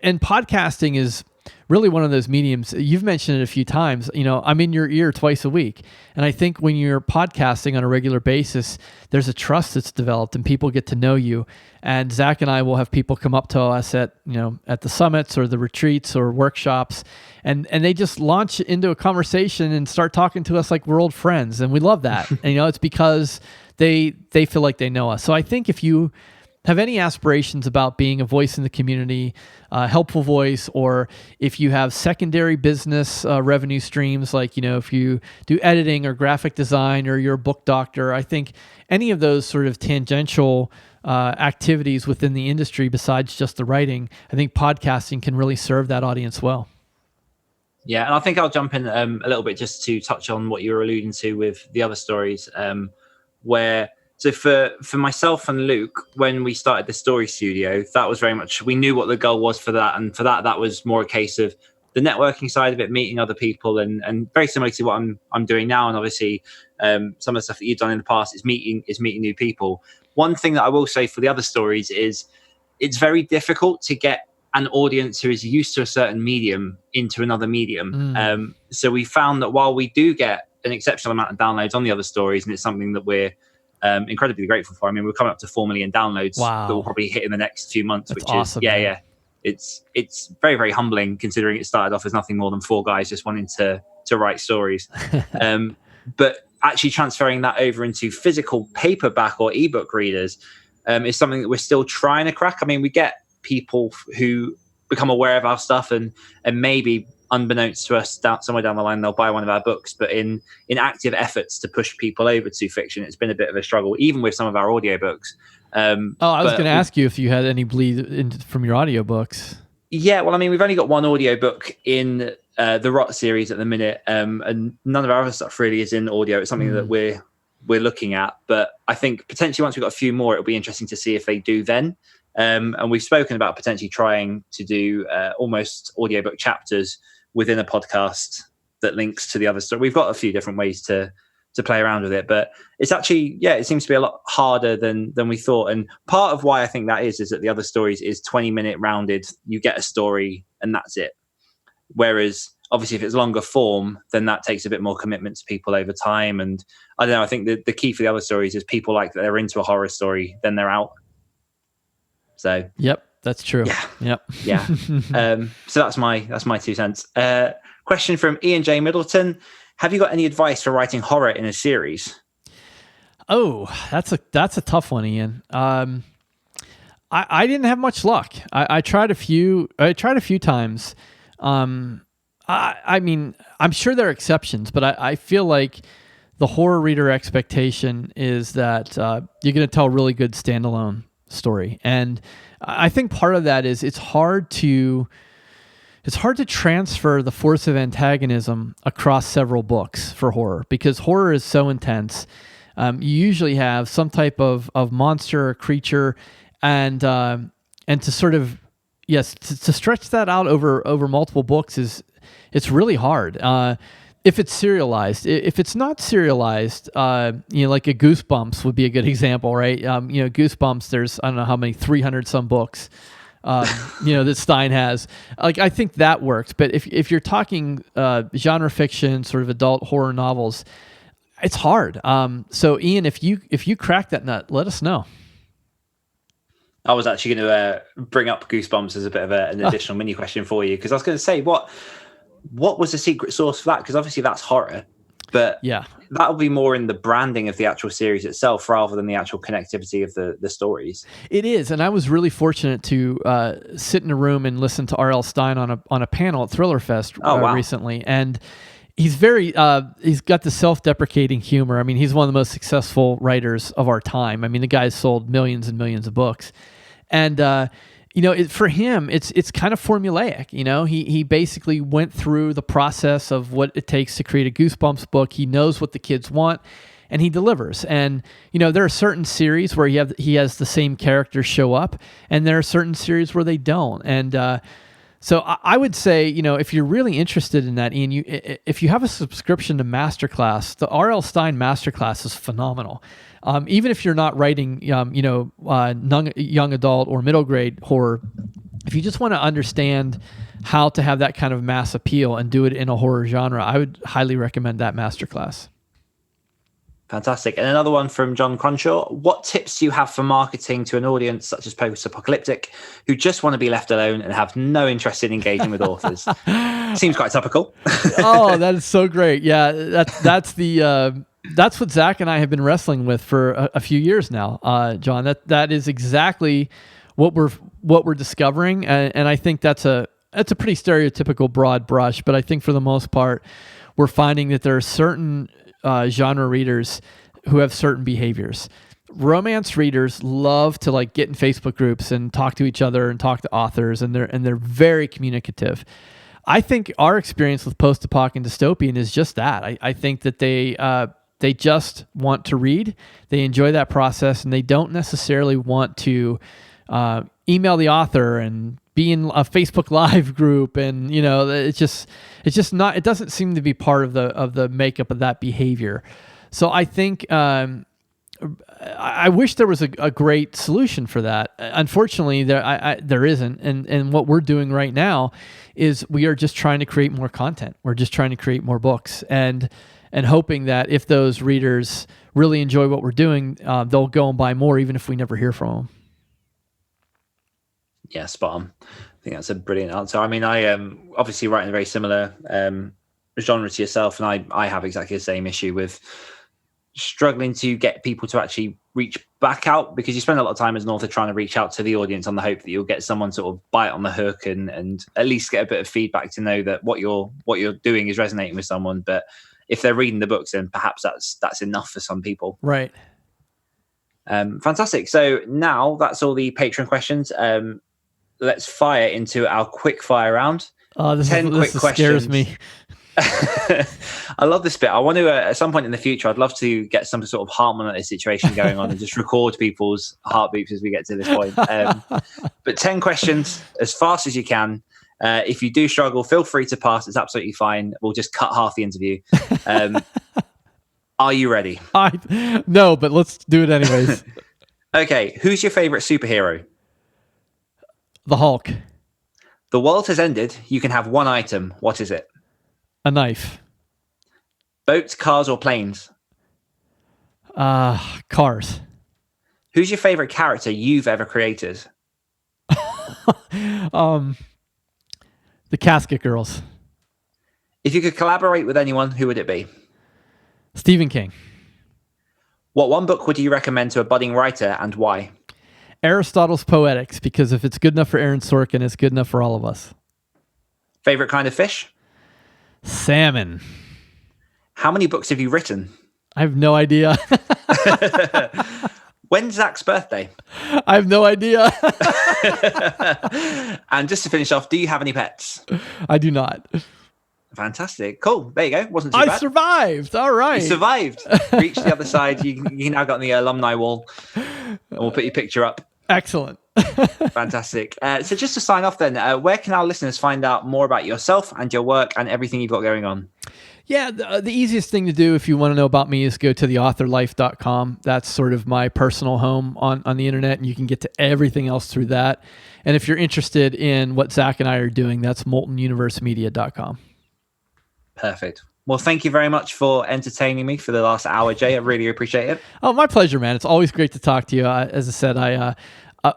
S3: podcasting is really one of those mediums. You've mentioned it a few times. I'm in your ear twice a week. And I think when you're podcasting on a regular basis, there's a trust that's developed and people get to know you. And Zach and I will have people come up to us at the summits or the retreats or workshops, and they just launch into a conversation and start talking to us like we're old friends. And we love that. And, it's because they feel like they know us. So I think if you have any aspirations about being a voice in the community, helpful voice, or if you have secondary business revenue streams, like, if you do editing or graphic design or you're a book doctor, I think any of those sort of tangential activities within the industry besides just the writing, I think podcasting can really serve that audience well.
S2: Yeah, and I think I'll jump in a little bit just to touch on what you were alluding to with the other stories, where... So for myself and Luke, when we started the story studio, that was very much, we knew what the goal was for that. And for that was more a case of the networking side of it, meeting other people, and very similar to what I'm doing now. And obviously some of the stuff that you've done in the past is meeting new people. One thing that I will say for the other stories is it's very difficult to get an audience who is used to a certain medium into another medium. So we found that while we do get an exceptional amount of downloads on the other stories, and it's something that we're incredibly grateful for. I mean, we're coming up to 4 million downloads.
S3: Wow.
S2: That will probably hit in the next few months.
S3: That's
S2: which
S3: awesome,
S2: is yeah. It's very, very humbling, considering it started off as nothing more than 4 guys just wanting to write stories. But actually transferring that over into physical paperback or ebook readers is something that we're still trying to crack. I mean, we get people who become aware of our stuff and maybe, unbeknownst to us, somewhere down the line, they'll buy one of our books. But in active efforts to push people over to fiction, it's been a bit of a struggle, even with some of our audiobooks.
S3: I was going to ask you if you had any bleed from your audiobooks.
S2: Yeah, well, I mean, we've only got one audiobook in the Rot series at the minute, and none of our other stuff really is in audio. It's something that we're looking at. But I think potentially once we've got a few more, it'll be interesting to see if they do then. And we've spoken about potentially trying to do almost audiobook chapters within a podcast that links to the other story. We've got a few different ways to play around with it, but it's actually, it seems to be a lot harder than we thought. And part of why I think that is that the other stories is 20-minute rounded. You get a story and that's it. Whereas obviously if it's longer form, then that takes a bit more commitment to people over time. And I don't know, I think the key for the other stories is people like that they're into a horror story, then they're out. So
S3: yep, that's true.
S2: Yeah. So that's my 2 cents. Question from Ian J. Middleton. Have you got any advice for writing horror in a series?
S3: Oh, that's a tough one, Ian. I didn't have much luck. I tried a few times. I mean, I'm sure there are exceptions, but I feel like the horror reader expectation is that you're going to tell a really good standalone story. And I think part of that is it's hard to transfer the force of antagonism across several books for horror, because horror is so intense. You usually have some type of monster or creature, and to sort of, to stretch that out over multiple books it's really hard. If it's serialized. If it's not serialized, like a Goosebumps would be a good example, right? Goosebumps, there's, I don't know how many, 300 some books, that Stein has. Like, I think that works. But if you're talking genre fiction, sort of adult horror novels, it's hard. So Ian, if you crack that nut, let us know.
S2: I was actually going to bring up Goosebumps as a bit of an additional mini question for you, because I was going to say, what was the secret sauce for that? Because obviously that's horror, but that'll be more in the branding of the actual series itself rather than the actual connectivity of the stories.
S3: It is, and I was really fortunate to sit in a room and listen to R.L. Stine on a panel at Thriller Fest recently, and he's he's got the self-deprecating humor. I mean, he's one of the most successful writers of our time. I mean, the guy's sold millions and millions of books, and for him, it's kind of formulaic. He basically went through the process of what it takes to create a Goosebumps book. He knows what the kids want, and he delivers. And there are certain series where he has the same characters show up, and there are certain series where they don't. And so I would say, if you're really interested in that, Ian, if you have a subscription to Masterclass, the R.L. Stine Masterclass is phenomenal. Even if you're not writing, young adult or middle grade horror, if you just want to understand how to have that kind of mass appeal and do it in a horror genre, I would highly recommend that Masterclass.
S2: Fantastic. And another one from John Cronshaw. What tips do you have for marketing to an audience such as post-apocalyptic who just want to be left alone and have no interest in engaging with authors? Seems quite topical.
S3: Oh, that is so great. Yeah, that's what Zach and I have been wrestling with for a few years now, John. That is exactly what we're discovering, and I think that's a pretty stereotypical broad brush. But I think for the most part, we're finding that there are certain genre readers who have certain behaviors. Romance readers love to get in Facebook groups and talk to each other and talk to authors, and they're very communicative. I think our experience with post-apoc and dystopian is just that. I think that they just want to read. They enjoy that process, and they don't necessarily want to email the author and be in a Facebook Live group. And it's just not. It doesn't seem to be part of the makeup of that behavior. So I think I wish there was a great solution for that. Unfortunately, there isn't. And what we're doing right now is we are just trying to create more content. We're just trying to create more books, and hoping that if those readers really enjoy what we're doing, they'll go and buy more, even if we never hear from them.
S2: Yeah, spot on. I think that's a brilliant answer. I mean, I am obviously writing a very similar genre to yourself, and I have exactly the same issue with struggling to get people to actually reach back out, because you spend a lot of time as an author trying to reach out to the audience on the hope that you'll get someone sort of bite on the hook and at least get a bit of feedback to know that what you're doing is resonating with someone. But if they're reading the books, then perhaps that's enough for some people.
S3: Right.
S2: Fantastic. So now that's all the Patreon questions. Let's fire into our quick fire round.
S3: This scares me.
S2: I love this bit. I want to, at some point in the future, I'd love to get some sort of heart monitor situation going on and just record people's heartbeats as we get to this point. But 10 questions as fast as you can. If you do struggle, feel free to pass. It's absolutely fine. We'll just cut half the interview. Are you ready?
S3: No, but let's do it anyways.
S2: Okay, who's your favorite superhero?
S3: The Hulk.
S2: The world has ended. You can have one item. What is it?
S3: A knife.
S2: Boats, cars, or planes?
S3: Cars.
S2: Who's your favorite character you've ever created?
S3: The Casket Girls.
S2: If you could collaborate with anyone, who would it be?
S3: Stephen King.
S2: What one book would you recommend to a budding writer and why?
S3: Aristotle's Poetics, because if it's good enough for Aaron Sorkin, it's good enough for all of us.
S2: Favorite kind of fish?
S3: Salmon.
S2: How many books have you written?
S3: I have no idea.
S2: When's Zach's birthday?
S3: I have no idea.
S2: And just to finish off, do you have any pets?
S3: I do not.
S2: Fantastic. Cool. There you go. Wasn't too bad.
S3: I survived. All right.
S2: You survived. Reached the other side. You now got on the alumni wall. And we'll put your picture up.
S3: Excellent.
S2: Fantastic. So just to sign off then, where can our listeners find out more about yourself and your work and everything you've got going on?
S3: Yeah, the easiest thing to do if you want to know about me is go to theauthorlife.com. That's sort of my personal home on the internet, and you can get to everything else through that. And if you're interested in what Zach and I are doing, that's moltenuniversemedia.com.
S2: Perfect. Well, thank you very much for entertaining me for the last hour, Jay. I really appreciate it.
S3: Oh, my pleasure, man. It's always great to talk to you. As I said,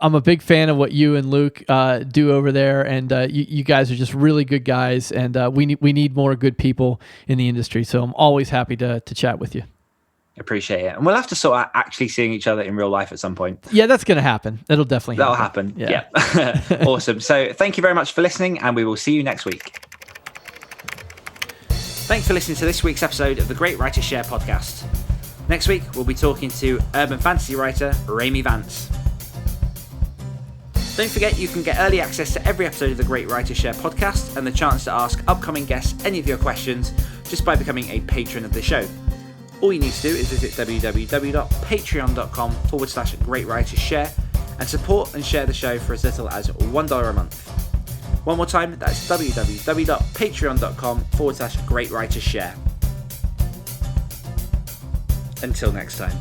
S3: I'm a big fan of what you and Luke do over there, and you guys are just really good guys, and we need more good people in the industry. So I'm always happy to chat with you.
S2: Appreciate it. And we'll have to sort out actually seeing each other in real life at some point.
S3: Yeah, that's going to happen. That'll definitely
S2: happen. Yeah. Awesome. So thank you very much for listening, and we will see you next week. Thanks for listening to this week's episode of the Great Writers Share podcast. Next week, we'll be talking to urban fantasy writer Rami Vance. Don't forget you can get early access to every episode of the Great Writers Share podcast and the chance to ask upcoming guests any of your questions just by becoming a patron of the show. All you need to do is visit www.patreon.com/greatwritershare and support and share the show for as little as $1 a month. One more time, that's www.patreon.com/greatwritershare. Until next time.